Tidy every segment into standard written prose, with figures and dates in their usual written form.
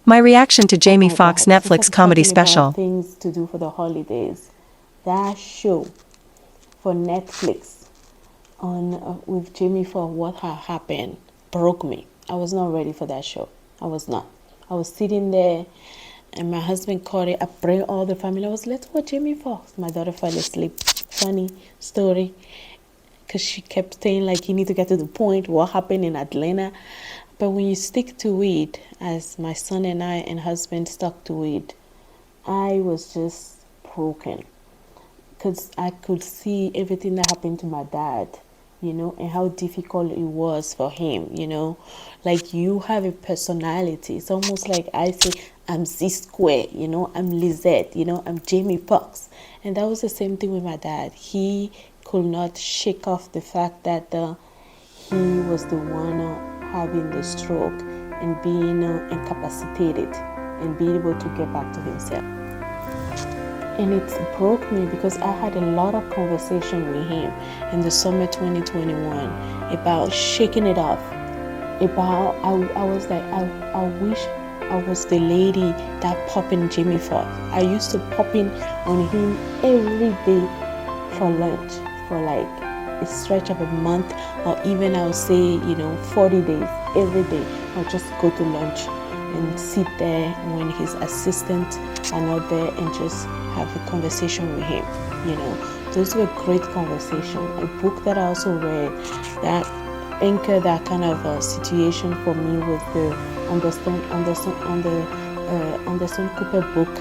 My reaction to Oh Jamie my Foxx God, since Netflix I'm comedy talking about special. things to do for the holidays, that show for Netflix on with Jamie for What Had Happened broke me. I was not ready for that show. I was not. I was sitting there, and my husband called it. I bring all the family. I was, let's watch Jamie Foxx. My daughter fell asleep. Funny story, because she kept saying like, you need to get to the point. What happened in Atlanta? But when you stick to it, as my son and I and husband stuck to it, I was just broken, because I could see everything that happened to my dad, and how difficult it was for him, Like, you have a personality. It's almost like I say, I'm Z Square, I'm Lizette, I'm Jamie Foxx. And that was the same thing with my dad. He could not shake off the fact that he was the one having the stroke and being incapacitated and being able to get back to himself. And it broke me, because I had a lot of conversation with him in the summer 2021 about shaking it off. About I was like, I wish I was the lady that popped in Jamie Foxx. I used to pop in on him every day for lunch for like a stretch of a month, or even I would say 40 days. Every day I'll just go to lunch and sit there when his assistants are not there and just have a conversation with him. Those were great conversations. A book that I also read that anchored that kind of situation for me was the Anderson Cooper book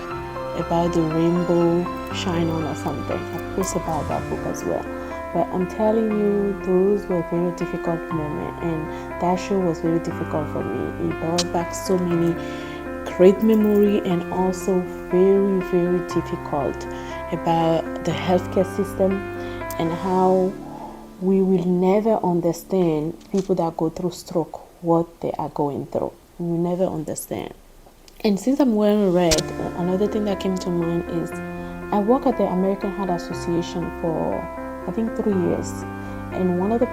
about the rainbow shine on or something. I post about that book as well. But I'm telling you, those were very difficult moments, and that show was very difficult for me. It brought back so many great memory, and also very, very difficult about the healthcare system and how we will never understand people that go through stroke, what they are going through. We will never understand. And since I'm well read, another thing that came to mind is I work at the American Heart Association for I think 3 years. And one of the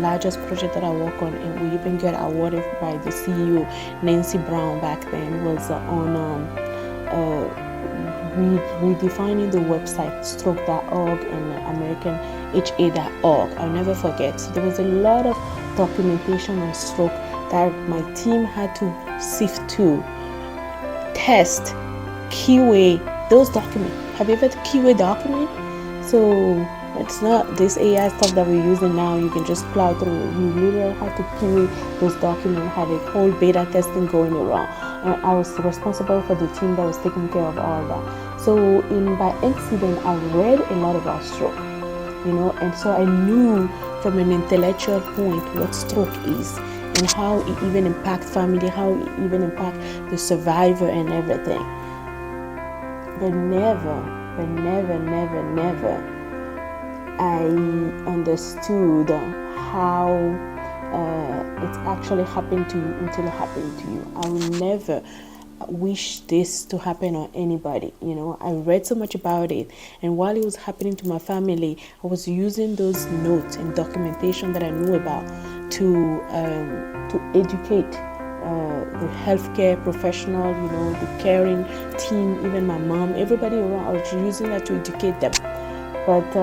largest projects that I work on, and we even get awarded by the CEO, Nancy Brown, back then, was on redefining the website stroke.org and AmericanHA.org. I'll never forget. So there was a lot of documentation on stroke that my team had to sift through, test, keyway those documents. Have you ever keyway document? So it's not this AI stuff that we're using now. You can just plow through. You literally have to keyway those documents. Had a whole beta testing going around, and I was responsible for the team that was taking care of all that. So by accident, I read a lot about stroke, and so I knew from an intellectual point what stroke is and how it even impacts family, how it even impacts the survivor and everything. But never I understood how it actually happened to you until it happened to you. I will never wish this to happen on anybody. I read so much about it, and while it was happening to my family, I was using those notes and documentation that I knew about to educate the healthcare professional, the caring team, even my mom, everybody around. I was using that to educate them. But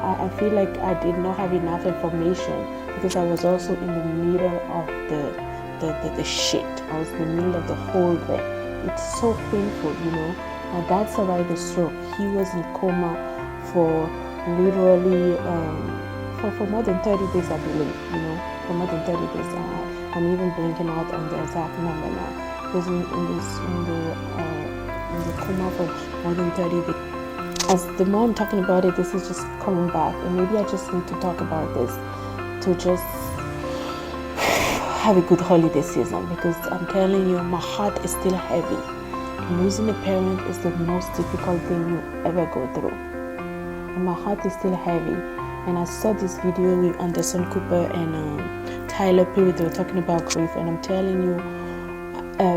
I feel like I did not have enough information, because I was also in the middle of the shit. I was in the middle of the whole thing. It's so painful, My dad survived the stroke. He was in coma for literally for more than 30 days, I believe, for more than 30 days. I'm even blanking out on the exact number now. He was in the coma for more than 30 days. As the more I'm talking about it, this is just coming back, and maybe I just need to talk about this to just have a good holiday season, because I'm telling you, my heart is still heavy. Losing a parent is the most difficult thing you ever go through, and my heart is still heavy. And I saw this video with Anderson Cooper and Tyler Perry. They were talking about grief, and I'm telling you,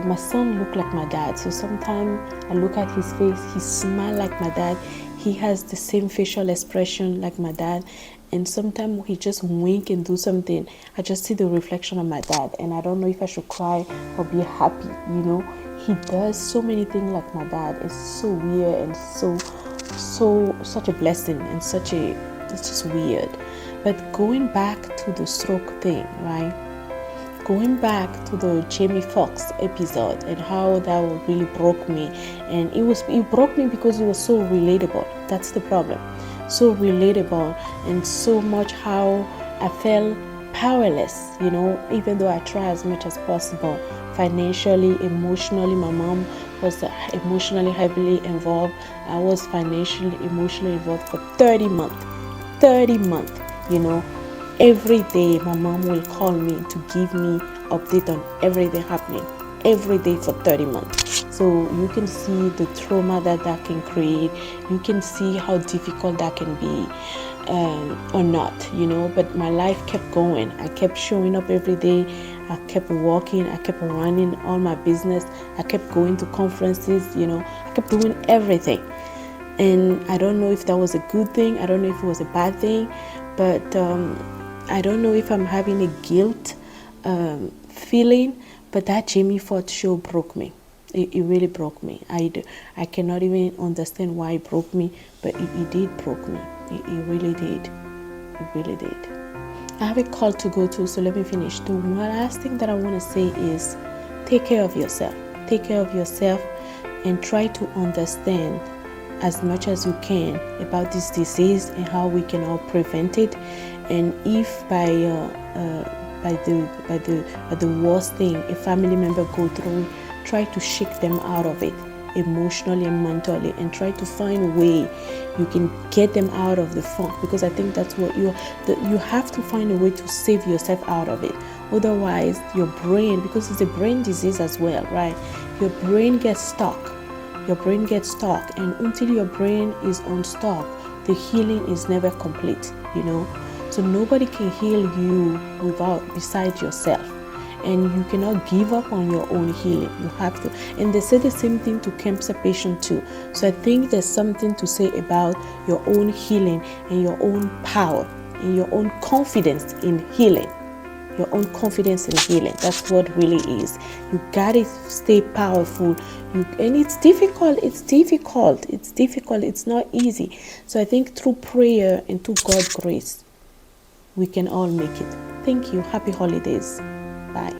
my son looked like my dad. So sometimes I look at his face, he smiles like my dad. He has the same facial expression like my dad. and sometimes he just wink and do something. I just see the reflection of my dad, and I don't know if I should cry or be happy. He does so many things like my dad. It's so weird and such a blessing, and it's just weird. But going back to the stroke thing, right? Going back to the Jamie Foxx episode and how that really broke me, and it broke me because it was so relatable. That's the problem. So relatable, and so much how I felt powerless, even though I try as much as possible. Financially, emotionally, my mom was emotionally heavily involved. I was financially, emotionally involved for 30 months. 30 months, every day my mom will call me to give me update on everything happening every day for 30 months. So you can see the trauma that can create. You can see how difficult that can be, or not, but my life kept going. I kept showing up every day. I kept walking. I kept running all my business. I kept going to conferences. I kept doing everything. And I don't know if that was a good thing. I don't know if it was a bad thing, but I don't know if I'm having a guilt feeling. But that Jamie Foxx show broke me. It really broke me. I cannot even understand why it broke me, but it did broke me. It really did. It really did. I have a call to go to, so let me finish. The one last thing that I want to say is take care of yourself. Take care of yourself and try to understand as much as you can about this disease and how we can all prevent it. And if by the worst thing a family member go through, try to shake them out of it emotionally and mentally, and try to find a way you can get them out of the funk, because I think that's what you have to find a way to save yourself out of it. Otherwise your brain, because it's a brain disease as well, right? Your brain gets stuck, and until your brain is unstuck, the healing is never complete. So nobody can heal you besides yourself, and you cannot give up on your own healing. You have to. And they say the same thing to cancer patients too. So I think there's something to say about your own healing and your own power and your own confidence in healing. Your own confidence in healing. That's what really is. You gotta stay powerful. And it's difficult. It's not easy. So I think through prayer and through God's grace, we can all make it. Thank you. Happy holidays. Bye.